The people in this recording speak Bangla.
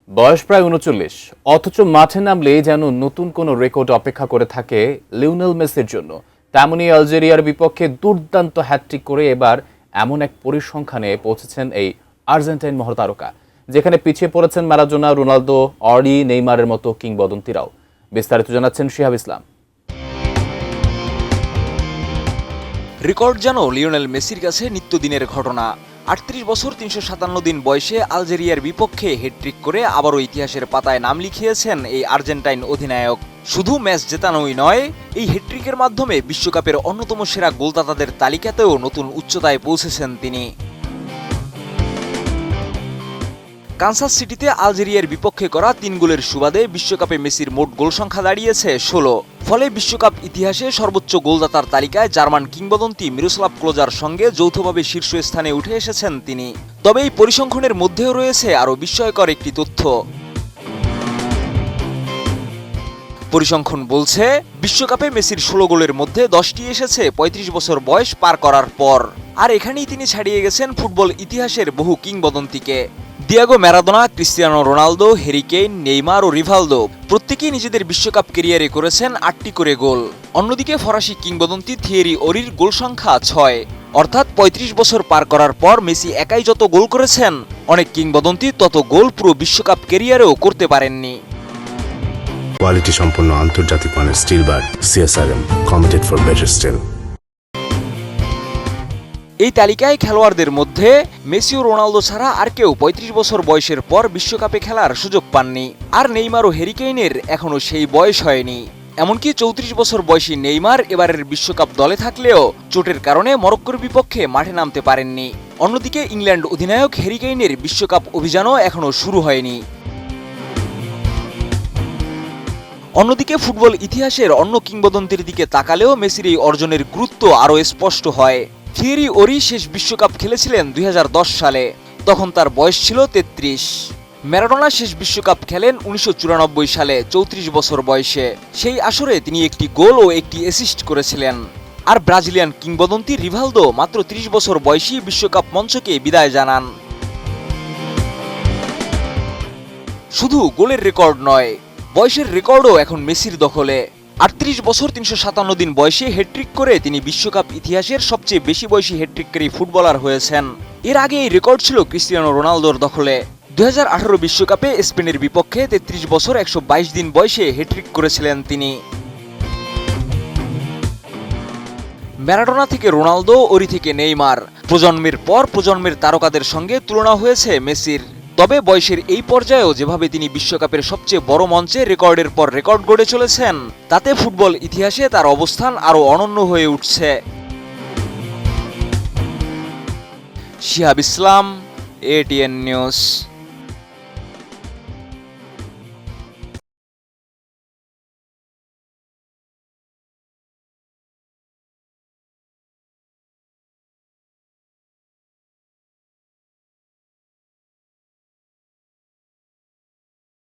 বয়স প্রায় ৩৯, অথচ মাঠে নামলেই যেন নতুন কোনো রেকর্ড অপেক্ষা করে থাকে লিওনেল মেসির জন্য। তেমনই আলজেরিয়ার বিপক্ষে দুর্দান্ত হ্যাটট্রিক করে এবার এমন এক পরিসংখ্যানে পৌঁছেছেন এই আর্জেন্টাইন মহাতারকা, যেখানে পিছিয়ে পড়েছেন ম্যারাডোনা, রোনালদো, অরি, নেইমারের মতো কিংবদন্তিরাও। বিস্তারিত জানাচ্ছেন শিহাব ইসলাম। রেকর্ড যেন লিওনেল মেসির কাছে নিত্যদিনের ঘটনা। ৩৮ বছর ৩৫৭ দিন বয়সে আলজেরিয়ার বিপক্ষে হ্যাটট্রিক করে আবারও ইতিহাসের পাতায় নাম লিখিয়েছেন এই আর্জেন্টাইন অধিনায়ক। শুধু ম্যাচ জেতানোই নয়, এই হ্যাটট্রিকের মাধ্যমে বিশ্বকাপের অন্যতম সেরা গোলদাতাদের তালিকাতেও নতুন উচ্চতায় পৌঁছেছেন তিনি। কানসাস সিটিতে আলজেরিয়ার বিপক্ষে করা ৩ গোলের সুবাদে বিশ্বকাপে মেসির মোট গোল সংখ্যা দাঁড়িয়েছে ১৬। ফলে বিশ্বকাপ ইতিহাসে সর্বোচ্চ গোলদাতার তালিকায় জার্মান কিংবদন্তি মিরোস্লাভ ক্লোজার সঙ্গে যৌথভাবে শীর্ষস্থানে উঠে এসেছেন তিনি। তবে এই পরিসংখ্যানের মধ্যেও রয়েছে আরও বিস্ময়কর একটি তথ্য। পরিসংখ্যান বলছে, বিশ্বকাপে মেসির ১৬ গোলের মধ্যে ১০টি এসেছে ৩৫ বছর বয়স পার করার পর। আর এখানেই তিনি ছাড়িয়ে গেছেন ফুটবল ইতিহাসের বহু কিংবদন্তিকে। Diego Maradona, Cristiano Ronaldo, Harry Kane, Neymar ও রিভালদো প্রত্যেকেই নিজেদের বিশ্বকাপ ক্যারিয়ারে করেছেন ৮টি করে গোল। অন্যদিকে ফরাসি কিংবদন্তি থিয়েরি ওরির গোল সংখ্যা ৬। অর্থাৎ ৩৫ বছর পার করার পর মেসি একাই যত গোল করেছেন, অনেক কিংবদন্তি তত গোল পুরো বিশ্বকাপ ক্যারিয়ারেও করতে পারেননি। কোয়ালিটি সম্পন্ন আন্তর্জাতিক মানের still bar CSRM, committed for better still. এই তালিকায় খেলোয়াড়দের মধ্যে মেসি ও রোনালদো ছাড়া আর কেউ ৩৫ বছর বয়সের পর বিশ্বকাপে খেলার সুযোগ পাননি। আর নেইমার ও হ্যারি কেইনের এখনও সেই বয়স হয়নি। এমনকি ৩৪ বছর বয়সী নেইমার এবারের বিশ্বকাপ দলে থাকলেও চোটের কারণে মরক্কোর বিপক্ষে মাঠে নামতে পারেননি। অন্যদিকে ইংল্যান্ড অধিনায়ক হ্যারি কেইনের বিশ্বকাপ অভিযানও এখনও শুরু হয়নি। অন্যদিকে ফুটবল ইতিহাসের অন্য কিংবদন্তির দিকে তাকালেও মেসির এই অর্জনের গুরুত্ব আরও স্পষ্ট হয়। থিয়েরি ওরি শেষ বিশ্বকাপ খেলেছিলেন ২০১০ সালে, তখন তার বয়স ছিল ৩৩। ম্যারাডোনা শেষ বিশ্বকাপ খেলেন ১৯৯৪ সালে ৩৪ বছর বয়সে। সেই আসরে তিনি একটি গোল ও একটি অ্যাসিস্ট করেছিলেন। আর ব্রাজিলিয়ান কিংবদন্তি রিভালদো মাত্র ৩০ বছর বয়সী বিশ্বকাপ মঞ্চকে বিদায় জানান। শুধু গোলের রেকর্ড নয়, বয়সের রেকর্ডও এখন মেসির দখলে। ৩৮ বছর ৩৫৭ দিন বয়সে হ্যাটট্রিক করে তিনি বিশ্বকাপ ইতিহাসের সবচেয়ে বেশি বয়সী হ্যাটট্রিককারী ফুটবলার হয়েছেন। এর আগে এই রেকর্ড ছিল ক্রিস্টিয়ানো রোনালদোর দখলে। ২০১৮ বিশ্বকাপে স্পেনের বিপক্ষে ৩৩ বছর ১২২ দিন বয়সে হ্যাটট্রিক করেছিলেন তিনি। ম্যারাডোনা থেকে রোনালদো, ওরি থেকে নেইমার, প্রজন্মের পর প্রজন্মের তারকাদের সঙ্গে তুলনা হয়েছে মেসির। তবে বয়সের এই পর্যায়েও যেভাবে তিনি বিশ্বকাপের সবচেয়ে বড় মঞ্চে রেকর্ডের পর রেকর্ড গড়ে চলেছেন, তাতে ফুটবল ইতিহাসে তার অবস্থান আরও অনন্য হয়ে উঠছে। শিহাব ইসলাম, এটিএন নিউজ।